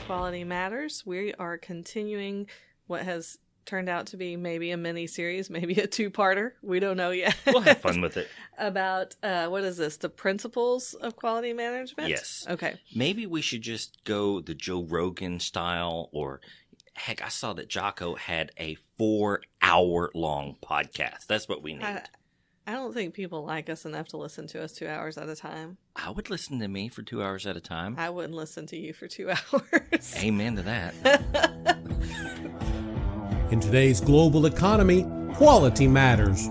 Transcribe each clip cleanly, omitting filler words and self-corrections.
Quality Matters. We are continuing what has turned out to be maybe a mini-series, maybe a two-parter. We don't know yet. We'll have fun with it. About, what is this, the principles of quality management? Yes. Okay. Maybe we should just go the Joe Rogan style, or heck, I saw that Jocko had a 4-hour-long podcast. That's what we need. I don't think people like us enough to listen to us 2 hours at a time. I would listen to me for 2 hours at a time. I wouldn't listen to you for 2 hours. Amen to that. In today's global economy, quality matters.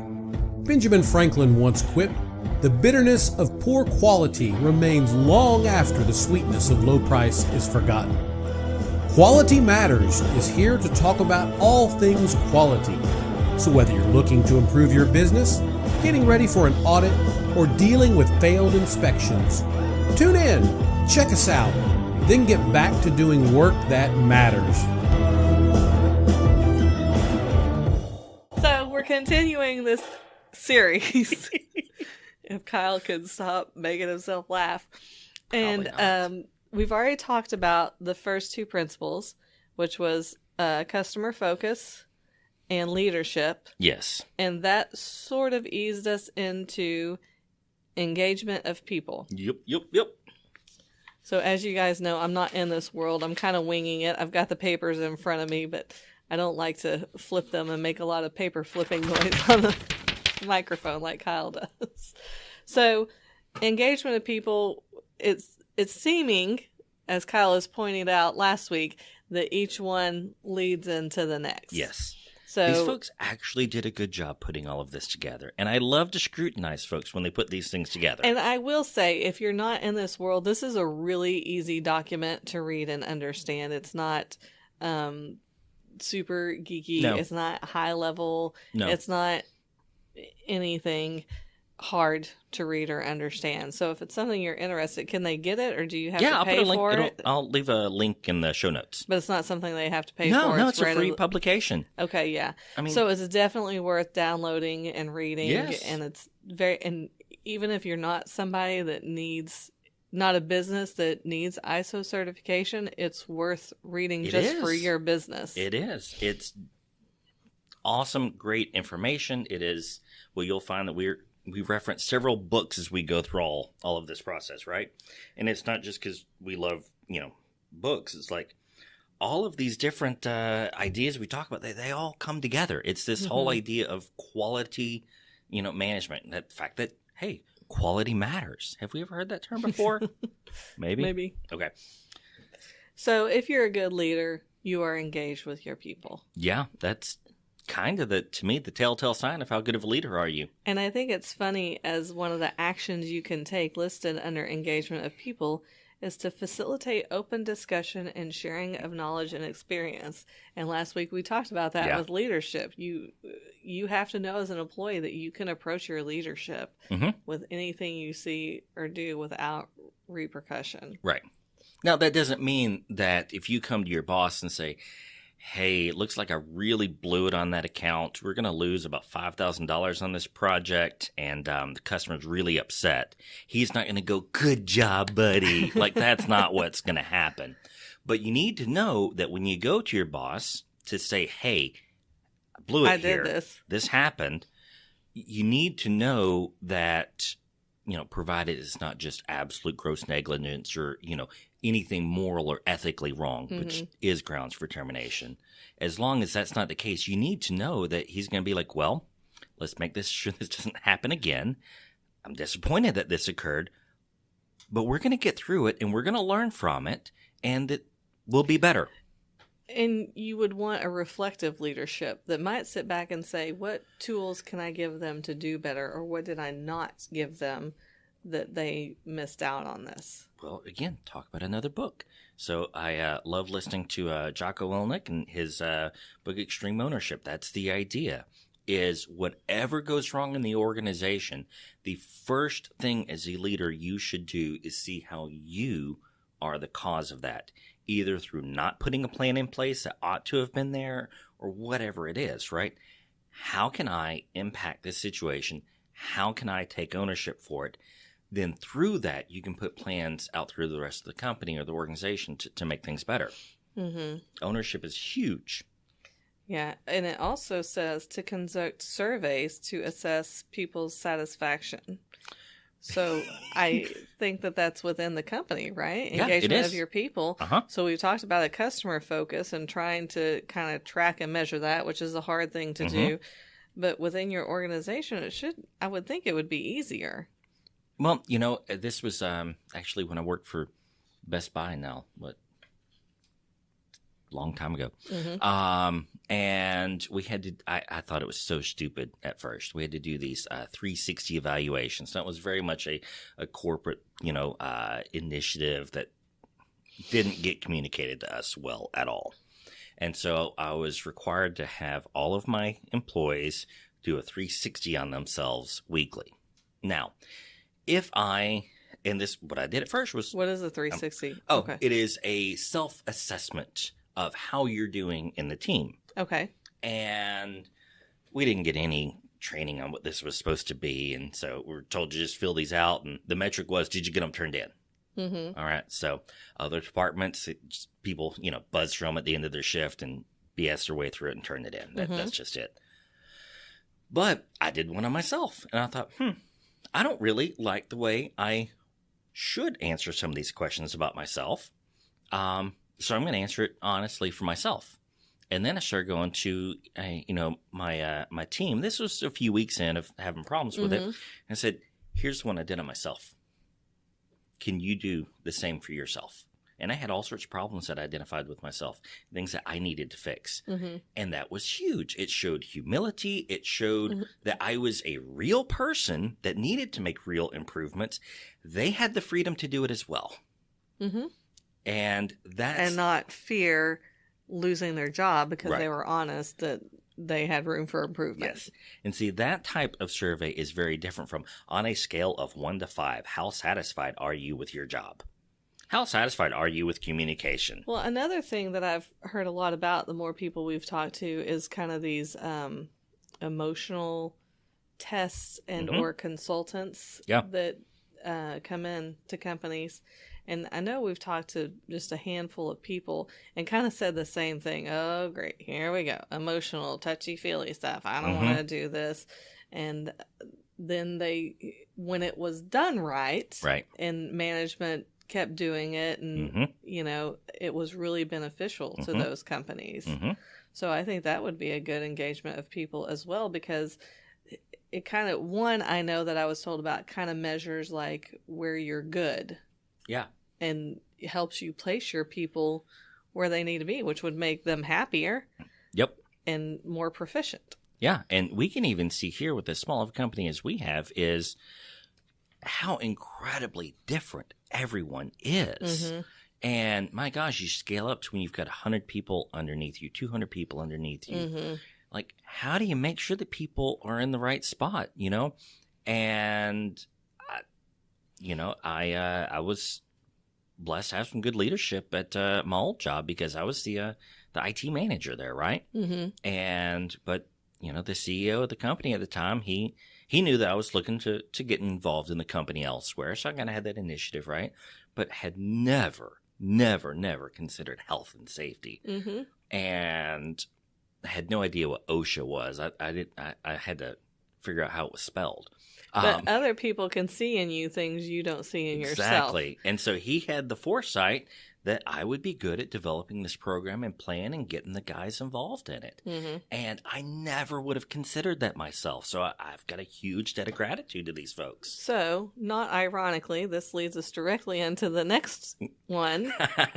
Benjamin Franklin once quipped, "The bitterness of poor quality remains long after the sweetness of low price is forgotten." Quality Matters is here to talk about all things quality. So whether you're looking to improve your business, getting ready for an audit, or dealing with failed inspections, tune in, check us out, then get back to doing work that matters. So we're continuing this series. If Kyle could stop making himself laugh. And we've already talked about the first two principles, which was customer focus and leadership. Yes. And that sort of eased us into engagement of people. Yep. So as you guys know, I'm not in this world. I'm kind of winging it. I've got the papers in front of me, but I don't like to flip them and make a lot of paper flipping noise on the microphone like Kyle does. So engagement of people, it's seeming, as Kyle has pointed out last week, that each one leads into the next. Yes. So these folks actually did a good job putting all of this together. And I love to scrutinize folks when they put these things together. And I will say, if you're not in this world, this is a really easy document to read and understand. It's not super geeky. No. It's not high level. No. It's not anything hard to read or understand. So if it's something you're interested, can they get it, or do you have to I'll pay put a link. for it? I'll leave a link in the show notes. But it's not something they have to pay for. No, it's a right free publication. Okay, yeah. I mean, so it's definitely worth downloading and reading. Yes. And it's and even if you're not somebody that needs, not a business that needs ISO certification, it's worth reading for your business. It is. It's awesome, great information. It is. Well, you'll find that we reference several books as we go through all of this process, right? And it's not just because we love, books. It's like all of these different ideas we talk about, they all come together. It's this whole idea of quality, management. That fact that, hey, quality matters. Have we ever heard that term before? Maybe. Okay. So if you're a good leader, you are engaged with your people. Yeah, that's kind of to me, the telltale sign of how good of a leader are you. And I think it's funny, as one of the actions you can take listed under engagement of people is to facilitate open discussion and sharing of knowledge and experience. And last week we talked about that with leadership. You have to know as an employee that you can approach your leadership with anything you see or do without repercussion. Right. Now, that doesn't mean that if you come to your boss and say, hey, it looks like I really blew it on that account. We're going to lose about $5,000 on this project, and the customer's really upset. He's not going to go, good job, buddy. Like, that's not what's going to happen. But you need to know that when you go to your boss to say, hey, I blew it here. I did this. This happened. You need to know that, provided it's not just absolute gross negligence or, anything moral or ethically wrong, which is grounds for termination. As long as that's not the case, you need to know that he's going to be like, well, let's make sure this doesn't happen again. I'm disappointed that this occurred, but we're going to get through it and we're going to learn from it, and it will be better. And you would want a reflective leadership that might sit back and say, what tools can I give them to do better? Or what did I not give them that they missed out on this? Well, again, talk about another book. So I love listening to Jocko Willink and his book, Extreme Ownership. That's the idea, is whatever goes wrong in the organization, the first thing as a leader you should do is see how you are the cause of that, either through not putting a plan in place that ought to have been there or whatever it is, right? How can I impact this situation? How can I take ownership for it? then through that, you can put plans out through the rest of the company or the organization to make things better. Mm-hmm. Ownership is huge. Yeah, and it also says to conduct surveys to assess people's satisfaction. So I think that that's within the company, right? Yeah, Engagement it is. of your people. So we've talked about a customer focus and trying to kind of track and measure that, which is a hard thing to do. But within your organization, I would think it would be easier. Well, this was actually when I worked for Best Buy now, long time ago. And we had to, I thought it was so stupid at first. We had to do these 360 evaluations. That was very much a corporate, initiative that didn't get communicated to us well at all. And so I was required to have all of my employees do a 360 on themselves weekly. Now, what I did at first was... What is a 360? Okay. It is a self-assessment of how you're doing in the team. Okay. And we didn't get any training on what this was supposed to be. And so we were told to just fill these out. And the metric was, did you get them turned in? All right. So other departments, people, buzz from them at the end of their shift and BS their way through it and turn it in. That's just it. But I did one on myself. And I thought, I don't really like the way I should answer some of these questions about myself. So I'm going to answer it honestly for myself. And then I started going to, my team. This was a few weeks in of having problems with it. And I said, here's one I did on myself. Can you do the same for yourself? And I had all sorts of problems that I identified with myself, things that I needed to fix. And that was huge. It showed humility. It showed that I was a real person that needed to make real improvements. They had the freedom to do it as well. And not fear losing their job because they were honest that they had room for improvement. Yes. And see, that type of survey is very different from on a scale of 1 to 5. How satisfied are you with your job? How satisfied are you with communication? Well, another thing that I've heard a lot about, the more people we've talked to, is kind of these emotional tests and or consultants that come in to companies. And I know we've talked to just a handful of people and kind of said the same thing. Oh, great. Here we go. Emotional, touchy-feely stuff. I don't want to do this. And then when it was done right, and management kept doing it and, it was really beneficial to those companies. So I think that would be a good engagement of people as well, because it kind of, I know that I was told about kind of measures like where you're good. Yeah. And it helps you place your people where they need to be, which would make them happier. Yep. And more proficient. Yeah. And we can even see here with as small of a company as we have is how incredibly different everyone is. And my gosh, you scale up to when you've got 100 people underneath you, 200 people underneath you. Like, how do you make sure that people are in the right spot, And, I was blessed to have some good leadership at my old job because I was the IT manager there, right? But the CEO of the company at the time, he knew that I was looking to get involved in the company elsewhere, so I kind of had that initiative, right? But had never considered health and safety, and I had no idea what OSHA was. I had to figure out how it was spelled. But other people can see in you things you don't see in yourself. Exactly. And so he had the foresight that I would be good at developing this program and plan and getting the guys involved in it. And I never would have considered that myself. So I've got a huge debt of gratitude to these folks. So, not ironically, this leads us directly into the next one,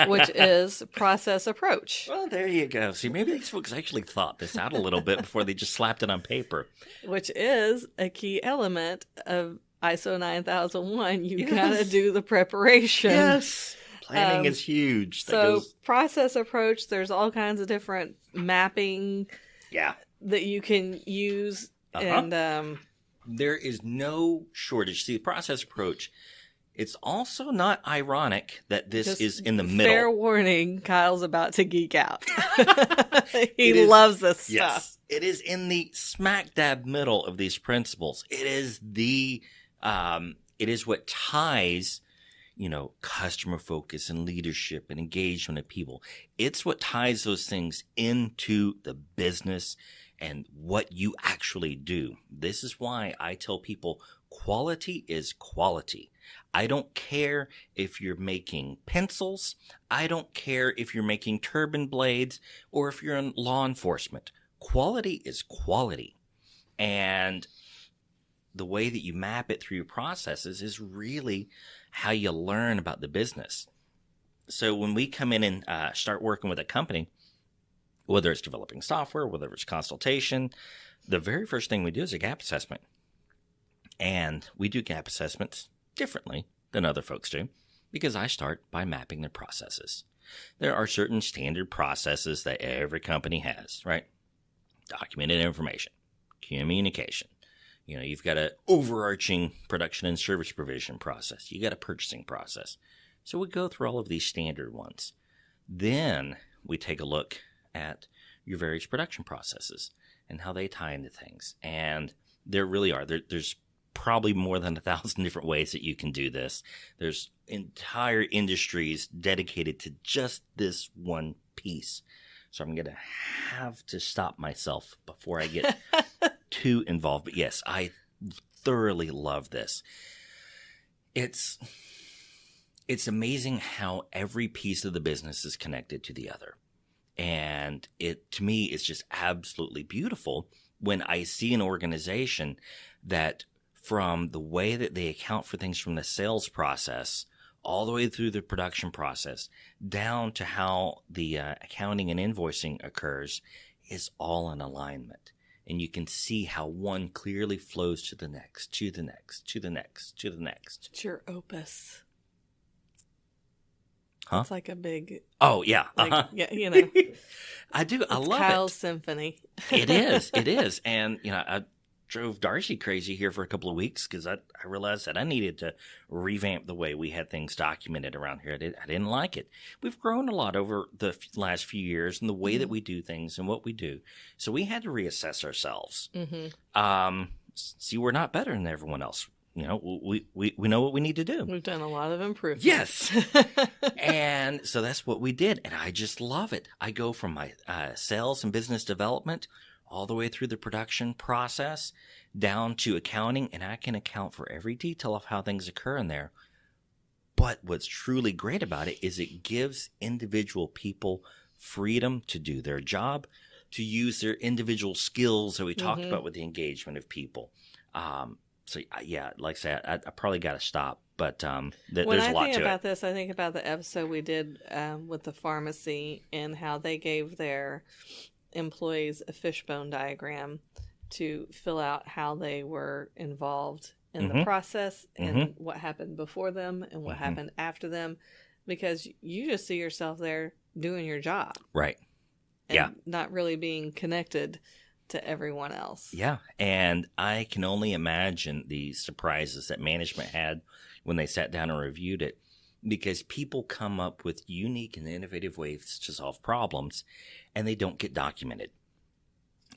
which is process approach. Well, there you go. See, maybe these folks actually thought this out a little bit before they just slapped it on paper. Which is a key element of ISO 9001. You gotta do the preparation. Yes. Planning is huge. Process approach, there's all kinds of different mapping that you can use. And there is no shortage. See, the process approach, it's also not ironic that this is in the middle. Fair warning, Kyle's about to geek out. He loves this stuff. Yes, it is in the smack dab middle of these principles. It is the it is what ties, customer focus and leadership and engagement of people. It's what ties those things into the business and what you actually do. This is why I tell people quality is quality. I don't care if you're making pencils. I don't care if you're making turbine blades or if you're in law enforcement. Quality is quality. And the way that you map it through your processes is really how you learn about the business. So when we come in and start working with a company, whether it's developing software, whether it's consultation, the very first thing we do is a gap assessment. And we do gap assessments differently than other folks do because I start by mapping their processes. There are certain standard processes that every company has, right? Documented information, communication. You've got an overarching production and service provision process. You got a purchasing process. So we go through all of these standard ones. Then we take a look at your various production processes and how they tie into things. And there really are. There's probably more than 1,000 different ways that you can do this. There's entire industries dedicated to just this one piece. So I'm going to have to stop myself before I get too involved. But yes, I thoroughly love this. It's amazing how every piece of the business is connected to the other. And to me, it's just absolutely beautiful when I see an organization that from the way that they account for things from the sales process all the way through the production process down to how the accounting and invoicing occurs is all in alignment. And you can see how one clearly flows to the next, to the next, to the next, to the next. It's your opus. Huh? It's like a big... Oh, yeah. Yeah, I do. I love Kyle's it. symphony. It is. It is. And, I drove Darcy crazy here for a couple of weeks because I realized that I needed to revamp the way we had things documented around here. I didn't like it. We've grown a lot over the last few years in the way that we do things and what we do. So we had to reassess ourselves. See, we're not better than everyone else. We know what we need to do. We've done a lot of improvements. Yes. And so that's what we did. And I just love it. I go from my sales and business development all the way through the production process down to accounting, and I can account for every detail of how things occur in there. But what's truly great about it is it gives individual people freedom to do their job, to use their individual skills that we talked about with the engagement of people. So, yeah, like I said, I probably got to stop, but there's a lot to it. When I think about this, I think about the episode we did with the pharmacy and how they gave their employees a fishbone diagram to fill out how they were involved in the process and what happened before them and what happened after them, because you just see yourself there doing your job. Right. And not really being connected to everyone else. Yeah. And I can only imagine the surprises that management had when they sat down and reviewed it, because people come up with unique and innovative ways to solve problems and they don't get documented.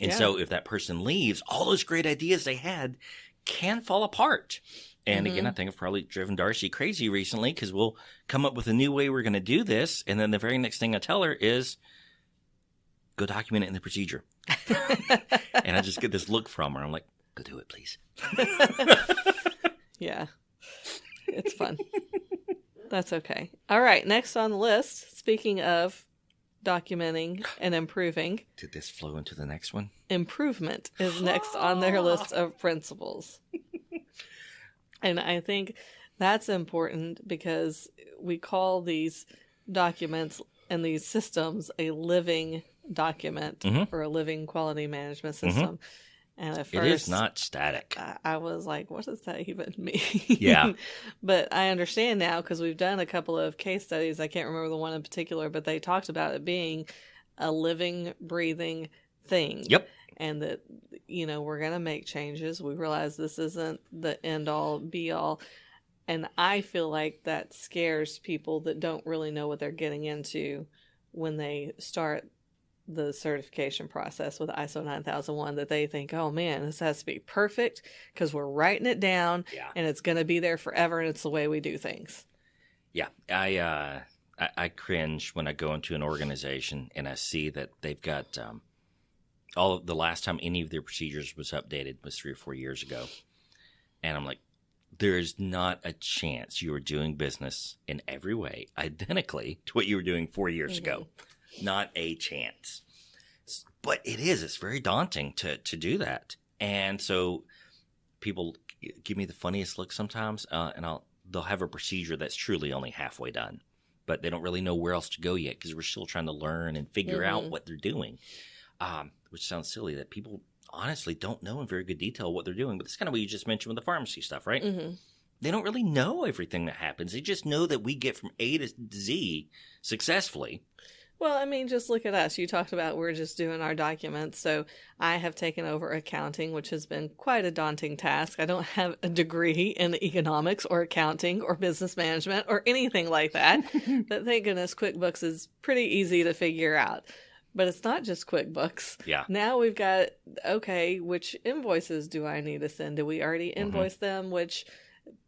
And so if that person leaves, all those great ideas they had can fall apart. And again, I think I've probably driven Darcy crazy recently because we'll come up with a new way we're going to do this. And then the very next thing I tell her is, go document it in the procedure. And I just get this look from her. I'm like, go do it, please. Yeah. It's fun. That's okay. All right. Next on the list, speaking of documenting and improving. Did this flow into the next one? Improvement is next on their list of principles. And I think that's important because we call these documents and these systems a living document or a living quality management system. And at first, it is not static. I was like, what does that even mean? Yeah. But I understand now because we've done a couple of case studies. I can't remember the one in particular, but they talked about it being a living, breathing thing. Yep. And that, we're going to make changes. We realize this isn't the end all be all. And I feel like that scares people that don't really know what they're getting into when they start the certification process with ISO 9001 that they think, oh man, this has to be perfect because we're writing it down and it's going to be there forever and it's the way we do things. Yeah. I cringe when I go into an organization and I see that they've got all of the last time any of their procedures was updated was 3 or 4 years ago. And I'm like, there's not a chance you are doing business in every way identically to what you were doing 4 years ago. Not a chance. But it's very daunting to do that. And so people give me the funniest look sometimes, and they'll have a procedure that's truly only halfway done. But they don't really know where else to go yet because we're still trying to learn and figure out what they're doing, which sounds silly that people honestly don't know in very good detail what they're doing. But it's kind of what you just mentioned with the pharmacy stuff, right? They don't really know everything that happens. They just know that we get from A to Z successfully. Well, I mean, just look at us. You talked about we're just doing our documents. So I have taken over accounting, which has been quite a daunting task. I don't have a degree in economics or accounting or business management or anything like that. But thank goodness QuickBooks is pretty easy to figure out. But it's not just QuickBooks. Yeah. Now we've got, okay, which invoices do I need to send? Do we already invoice them? Which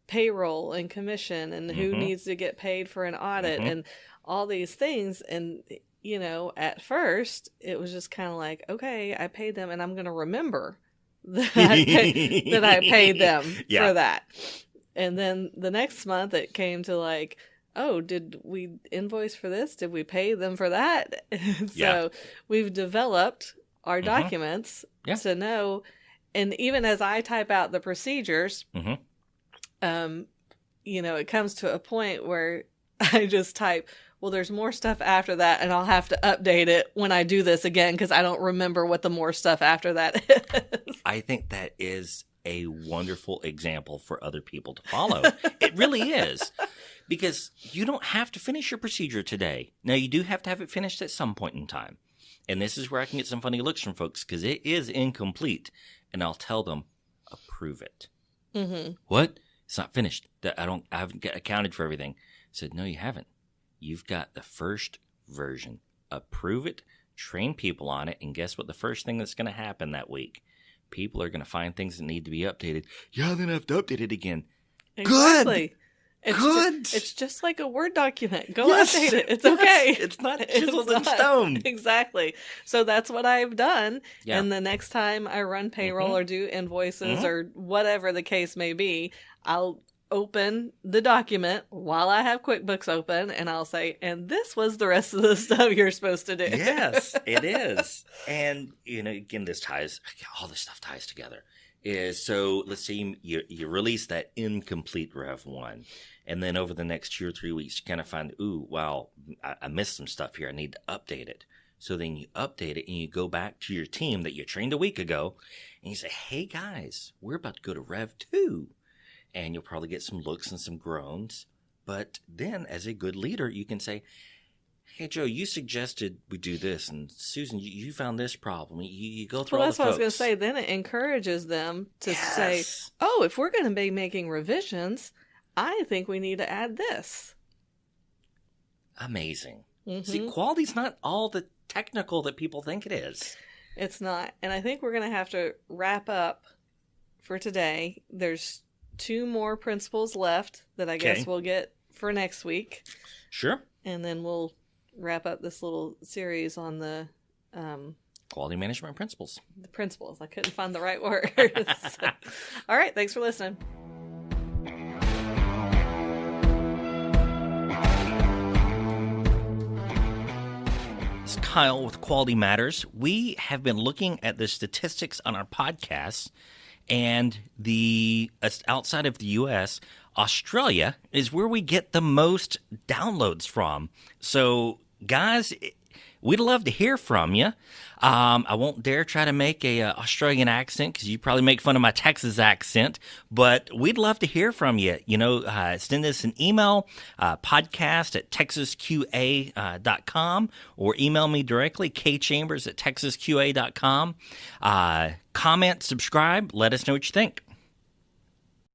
payroll and commission and who needs to get paid for an audit and all these things. And, you know, at first it was just kind of like, okay, I paid them and I'm going to remember that I paid them for that. And then the next month it came to like, oh, did we invoice for this? Did we pay them for that? So we've developed our documents to know. And even as I type out the procedures, you know, it comes to a point where I just type, well, there's more stuff after that, and I'll have to update it when I do this again because I don't remember what the more stuff after that is. I think that is a wonderful example for other people to follow. It really is. Because you don't have to finish your procedure today. Now, you do have to have it finished at some point in time. And this is where I can get some funny looks from folks because it is incomplete. And I'll tell them, approve it. What? It's not finished. I haven't accounted for everything. I said, no, you haven't. You've got the first version. Approve it, train people on it, and guess what the first thing that's going to happen that week? People are going to find things that need to be updated. Yeah, then I have to update it again. Exactly. Good! Good. It's just like a Word document. Go update it. It's okay. It's not chiseled in stone. Exactly. So that's what I've done. Yeah. And the next time I run payroll or do invoices or whatever the case may be, I'll open the document while I have QuickBooks open and I'll say, and this was the rest of the stuff you're supposed to do. Yes, it is. And, you know, again, all this stuff ties together. So let's say you release that incomplete Rev 1. And then over the next 2 or 3 weeks, you kind of find, ooh, wow, I missed some stuff here. I need to update it. So then you update it and you go back to your team that you trained a week ago and you say, hey, guys, we're about to go to Rev 2. And you'll probably get some looks and some groans. But then as a good leader, you can say, hey, Joe, you suggested we do this. And Susan, you found this problem. You go through all the folks. Well, that's what I was going to say. Then it encourages them to say, oh, if we're going to be making revisions, I think we need to add this. Amazing. See, quality's not all the technical that people think it is. It's not. And I think we're going to have to wrap up for today. There's 2 more principles left that I guess we'll get for next week. Sure. And then we'll wrap up this little series on the quality management principles. The principles. I couldn't find the right word. So, all right. Thanks for listening. It's Kyle with Quality Matters. We have been looking at the statistics on our podcasts, and outside of the U.S., Australia is where we get the most downloads from. So, guys, we'd love to hear from you. I won't dare try to make a Australian accent because you probably make fun of my Texas accent, but we'd love to hear from you. You know, send us an email, podcast@texasqa.com, or email me directly, kchambers@texasqa.com. Comment, subscribe, let us know what you think.